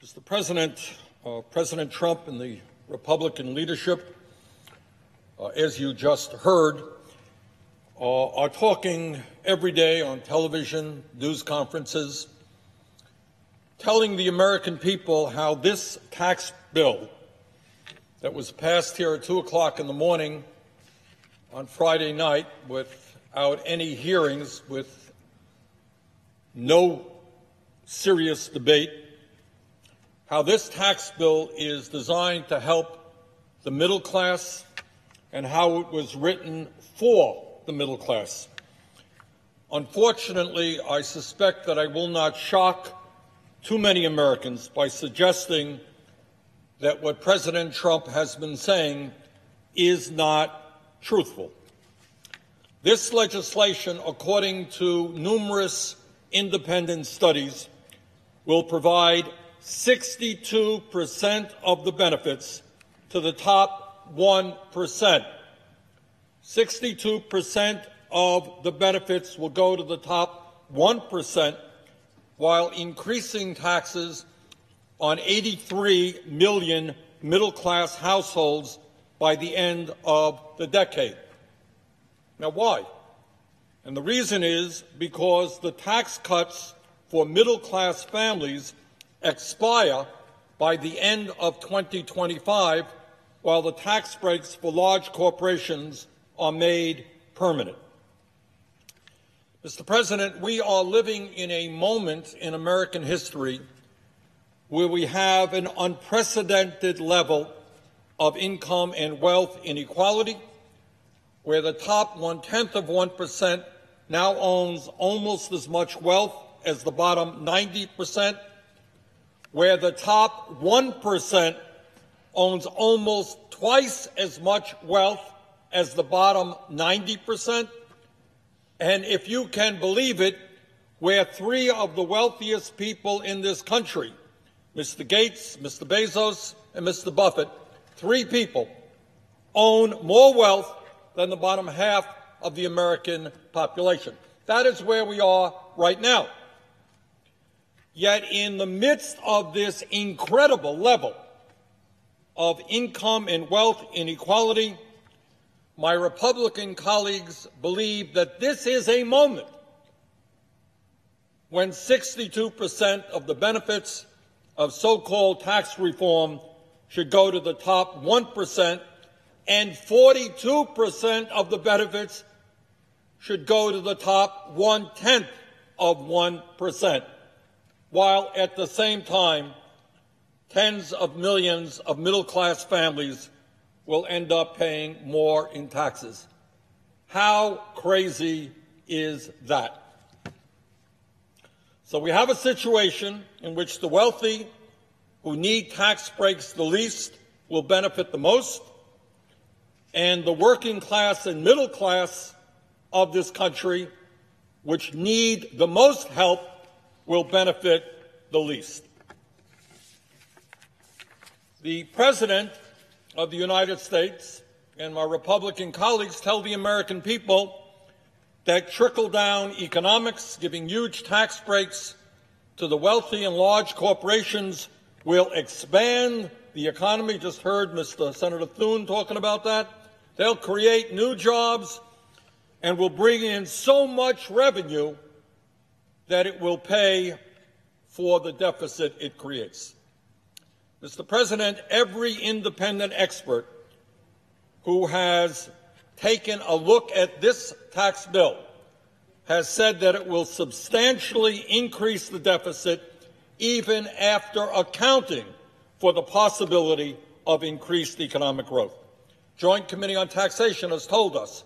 Mr. President, President Trump and the Republican leadership, as you just heard, are talking every day on television, news conferences, telling the American people how this tax bill that was passed here at 2 o'clock in the morning on Friday night without any hearings, with no serious debate, how this tax bill is designed to help the middle class and how it was written for the middle class. Unfortunately, I suspect that I will not shock too many Americans by suggesting that what President Trump has been saying is not truthful. This legislation, according to numerous independent studies, will provide 62% of the benefits to the top 1%. 62% of the benefits will go to the top 1%, while increasing taxes on 83 million middle-class households by the end of the decade. Now, why? And the reason is because the tax cuts for middle-class families expire by the end of 2025, while the tax breaks for large corporations are made permanent. Mr. President, we are living in a moment in American history where we have an unprecedented level of income and wealth inequality, where the top 0.1% now owns almost as much wealth as the bottom 90%, where the top 1% owns almost twice as much wealth as the bottom 90%, and if you can believe it, where three of the wealthiest people in this country, Mr. Gates, Mr. Bezos, and Mr. Buffett, three people own more wealth than the bottom half of the American population. That is where we are right now. Yet in the midst of this incredible level of income and wealth inequality, my Republican colleagues believe that this is a moment when 62% of the benefits of so-called tax reform should go to the top 1%, and 42% of the benefits should go to the top 1/10 of 1%. While at the same time, tens of millions of middle-class families will end up paying more in taxes. How crazy is that? So we have a situation in which the wealthy who need tax breaks the least will benefit the most, and the working class and middle class of this country, which need the most help, will benefit the least. The President of the United States and my Republican colleagues tell the American people that trickle-down economics, giving huge tax breaks to the wealthy and large corporations, will expand the economy. Just heard Senator Thune talking about that. They'll create new jobs and will bring in so much revenue that it will pay for the deficit it creates. Mr. President, every independent expert who has taken a look at this tax bill has said that it will substantially increase the deficit even after accounting for the possibility of increased economic growth. Joint Committee on Taxation has told us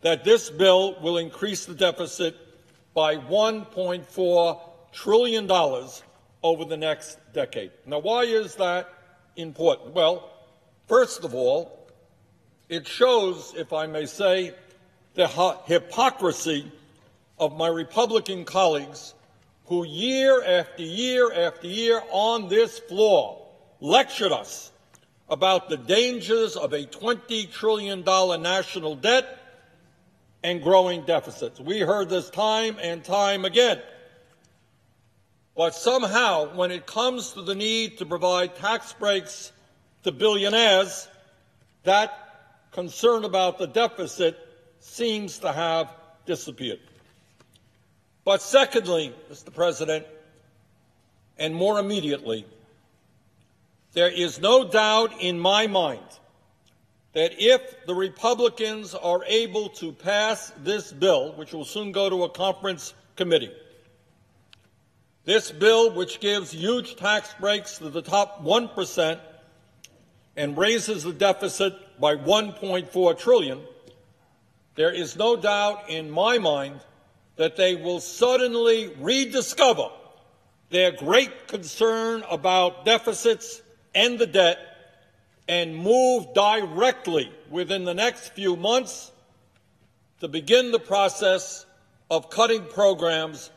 that this bill will increase the deficit by $1.4 trillion over the next decade. Now, why is that important? Well, first of all, it shows, if I may say, the hypocrisy of my Republican colleagues who year after year after year on this floor lectured us about the dangers of a $20 trillion national debt and growing deficits. We heard this time and time again. But somehow, when it comes to the need to provide tax breaks to billionaires, that concern about the deficit seems to have disappeared. But secondly, Mr. President, and more immediately, there is no doubt in my mind that if the Republicans are able to pass this bill, which will soon go to a conference committee, this bill, which gives huge tax breaks to the top 1% and raises the deficit by $1.4 trillion, there is no doubt in my mind that they will suddenly rediscover their great concern about deficits and the debt and move directly within the next few months to begin the process of cutting programs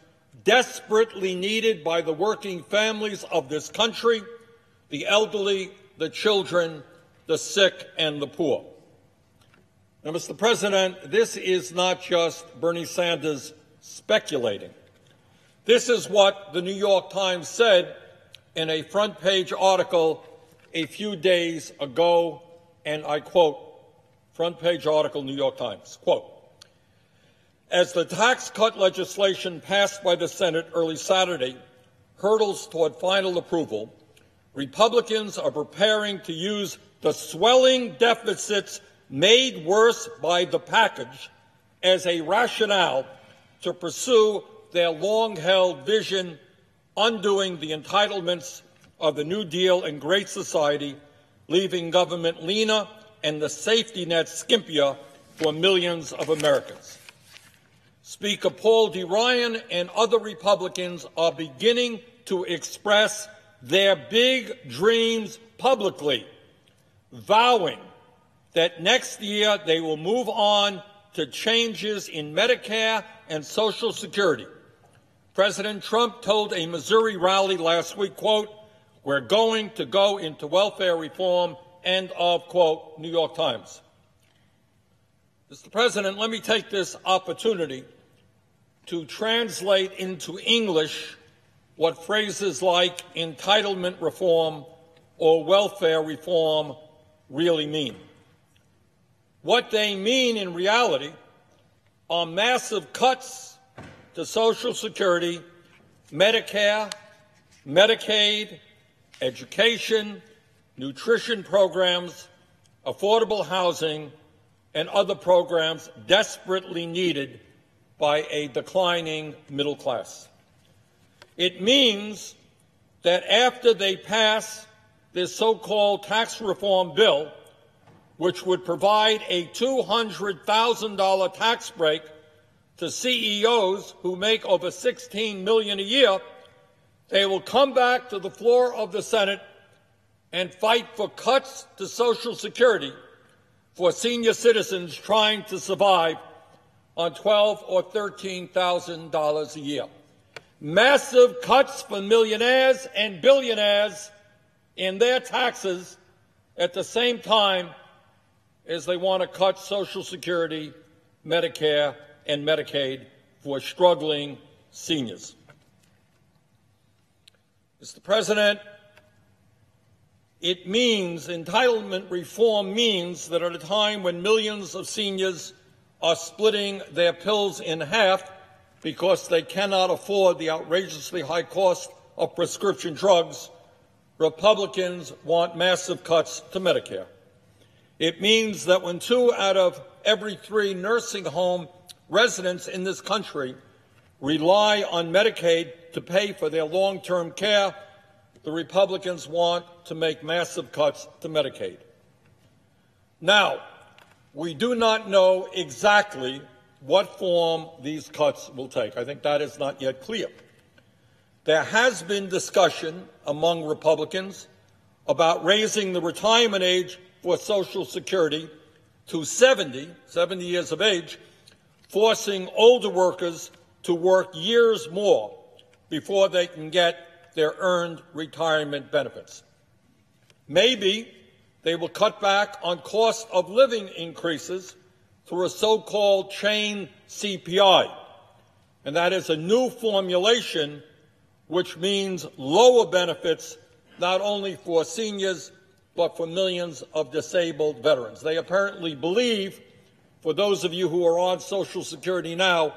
desperately needed by the working families of this country, the elderly, the children, the sick, and the poor. Now, Mr. President, this is not just Bernie Sanders speculating. This is what the New York Times said in a front-page article a few days ago, and I quote, front-page article, New York Times, quote, "As the tax cut legislation passed by the Senate early Saturday hurdles toward final approval, Republicans are preparing to use the swelling deficits made worse by the package as a rationale to pursue their long-held vision, undoing the entitlements of the New Deal and Great Society, leaving government leaner and the safety net skimpier for millions of Americans. Speaker Paul D. Ryan and other Republicans are beginning to express their big dreams publicly, vowing that next year they will move on to changes in Medicare and Social Security. President Trump told a Missouri rally last week, quote, "We're going to go into welfare reform," end of quote, New York Times. Mr. President, let me take this opportunity to translate into English what phrases like entitlement reform or welfare reform really mean. What they mean in reality are massive cuts to Social Security, Medicare, Medicaid, education, nutrition programs, affordable housing, and other programs desperately needed by a declining middle class. It means that after they pass this so-called tax reform bill, which would provide a $200,000 tax break to CEOs who make over $16 million a year, they will come back to the floor of the Senate and fight for cuts to Social Security for senior citizens trying to survive on $12,000 or $13,000 a year. Massive cuts for millionaires and billionaires in their taxes at the same time as they want to cut Social Security, Medicare, and Medicaid for struggling seniors. Mr. President, it means, entitlement reform means that at a time when millions of seniors are splitting their pills in half because they cannot afford the outrageously high cost of prescription drugs, Republicans want massive cuts to Medicare. It means that when 2 out of every 3 nursing home residents in this country rely on Medicaid to pay for their long-term care, the Republicans want to make massive cuts to Medicaid. Now, we do not know exactly what form these cuts will take. I think that is not yet clear. There has been discussion among Republicans about raising the retirement age for Social Security to 70 years of age, forcing older workers to work years more before they can get their earned retirement benefits. Maybe they will cut back on cost of living increases through a so-called chain CPI, and that is a new formulation which means lower benefits not only for seniors but for millions of disabled veterans. They apparently believe, for those of you who are on Social Security now,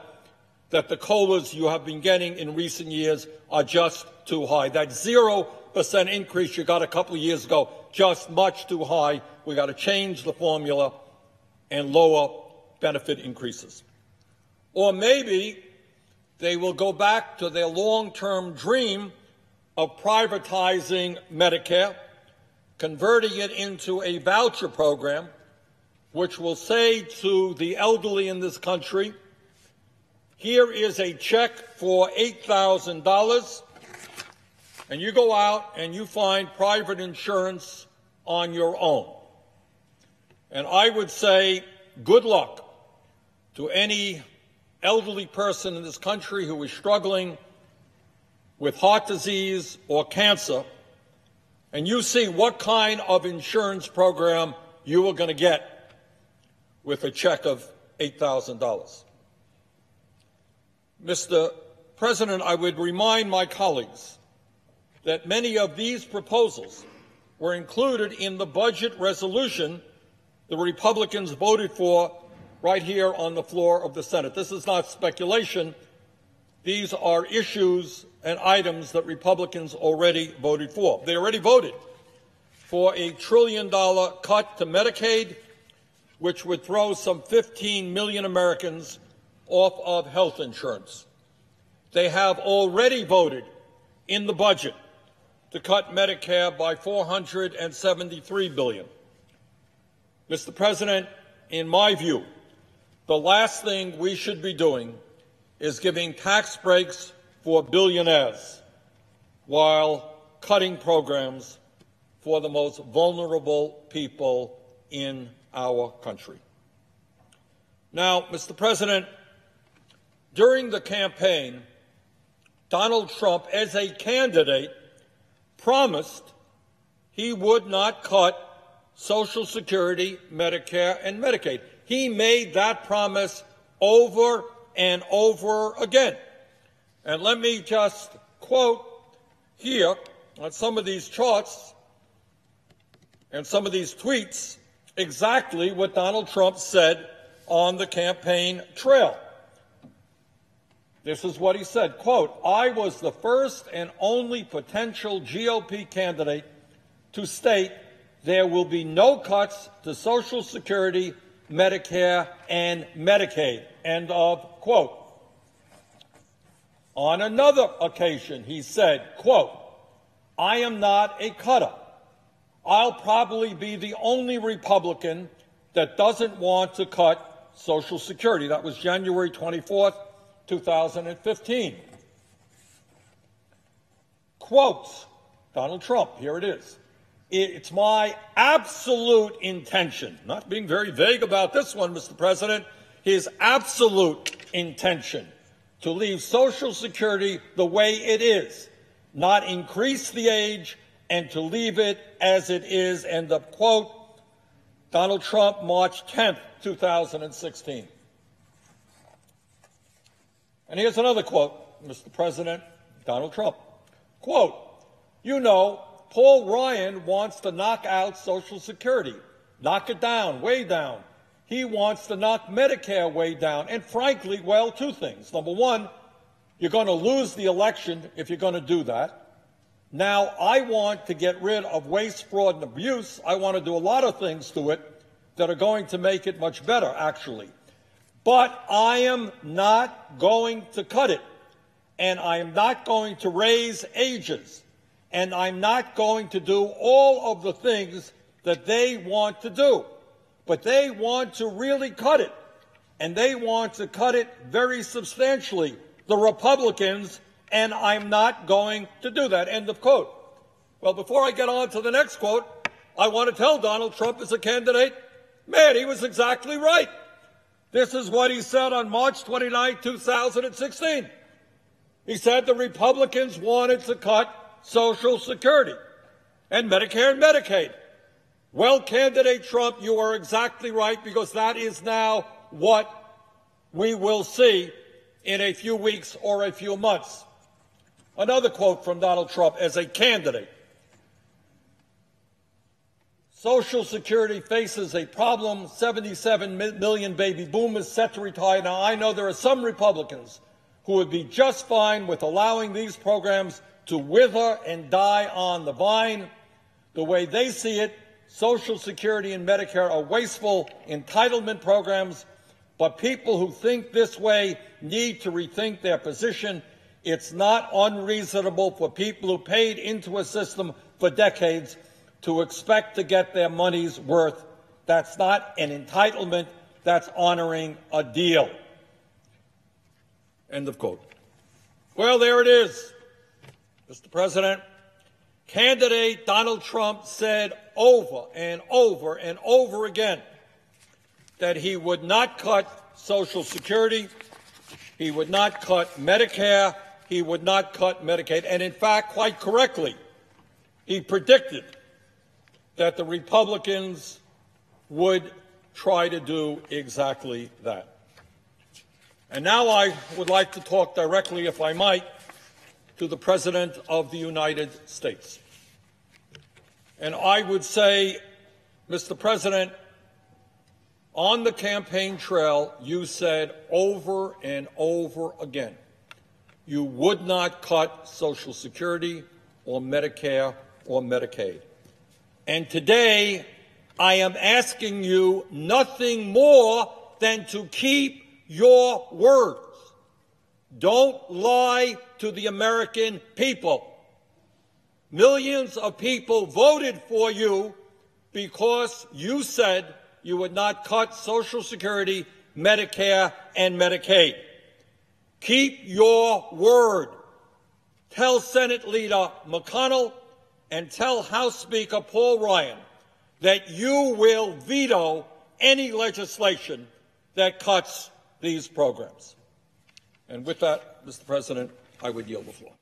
that the COLAs you have been getting in recent years are just too high. That 0% increase you got a couple of years ago, just much too high. We got to change the formula and lower benefit increases. Or maybe they will go back to their long-term dream of privatizing Medicare, converting it into a voucher program, which will say to the elderly in this country, here is a check for $8,000, and you go out and you find private insurance on your own. And I would say good luck to any elderly person in this country who is struggling with heart disease or cancer, and you see what kind of insurance program you are going to get with a check of $8,000. Mr. President, I would remind my colleagues that many of these proposals were included in the budget resolution the Republicans voted for right here on the floor of the Senate. This is not speculation. These are issues and items that Republicans already voted for. They already voted for a $1 trillion cut to Medicaid, which would throw some 15 million Americans off of health insurance. They have already voted in the budget to cut Medicare by $473 billion. Mr. President, in my view, the last thing we should be doing is giving tax breaks for billionaires while cutting programs for the most vulnerable people in our country. Now, Mr. President, during the campaign, Donald Trump, as a candidate, promised he would not cut Social Security, Medicare, and Medicaid. He made that promise over and over again. And let me just quote here on some of these charts and some of these tweets exactly what Donald Trump said on the campaign trail. This is what he said, quote, I was the first and only potential GOP candidate to state there will be no cuts to Social Security, Medicare, and Medicaid, end of quote. On another occasion, he said, quote, I am not a cutter. I'll probably be the only Republican that doesn't want to cut Social Security. That was January 24th, 2015. Quotes, Donald Trump, here it is. It's my absolute intention, not being very vague about this one, Mr. President, his absolute intention to leave Social Security the way it is, not increase the age, and to leave it as it is, end of quote. Donald Trump, March 10th, 2016. And here's another quote, Mr. President, Donald Trump. Quote, you know, Paul Ryan wants to knock out Social Security, knock it down, way down. He wants to knock Medicare way down. And frankly, well, two things. Number one, you're going to lose the election if you're going to do that. Now, I want to get rid of waste, fraud, and abuse. I want to do a lot of things to it that are going to make it much better, actually. But I am not going to cut it, and I am not going to raise ages, and I'm not going to do all of the things that they want to do. But they want to really cut it, and they want to cut it very substantially, the Republicans, and I'm not going to do that, end of quote. Well, before I get on to the next quote, I want to tell Donald Trump as a candidate, man, he was exactly right. This is what he said on March 29, 2016. He said the Republicans wanted to cut Social Security and Medicare and Medicaid. Well, candidate Trump, you are exactly right, because that is now what we will see in a few weeks or a few months. Another quote from Donald Trump as a candidate. Social Security faces a problem. 77 million baby boomers set to retire. Now, I know there are some Republicans who would be just fine with allowing these programs to wither and die on the vine. The way they see it, Social Security and Medicare are wasteful entitlement programs, but people who think this way need to rethink their position. It's not unreasonable for people who paid into a system for decades to expect to get their money's worth. That's not an entitlement. That's honoring a deal. End of quote. Well, there it is, Mr. President. Candidate Donald Trump said over and over and over again that he would not cut Social Security, he would not cut Medicare, he would not cut Medicaid. And in fact, quite correctly, he predicted that the Republicans would try to do exactly that. And now I would like to talk directly, if I might, to the President of the United States. And I would say, Mr. President, on the campaign trail, you said over and over again, you would not cut Social Security or Medicare or Medicaid. And today, I am asking you nothing more than to keep your words. Don't lie to the American people. Millions of people voted for you because you said you would not cut Social Security, Medicare, and Medicaid. Keep your word. Tell Senate Leader McConnell and tell House Speaker Paul Ryan that you will veto any legislation that cuts these programs. And with that, Mr. President, I would yield the floor.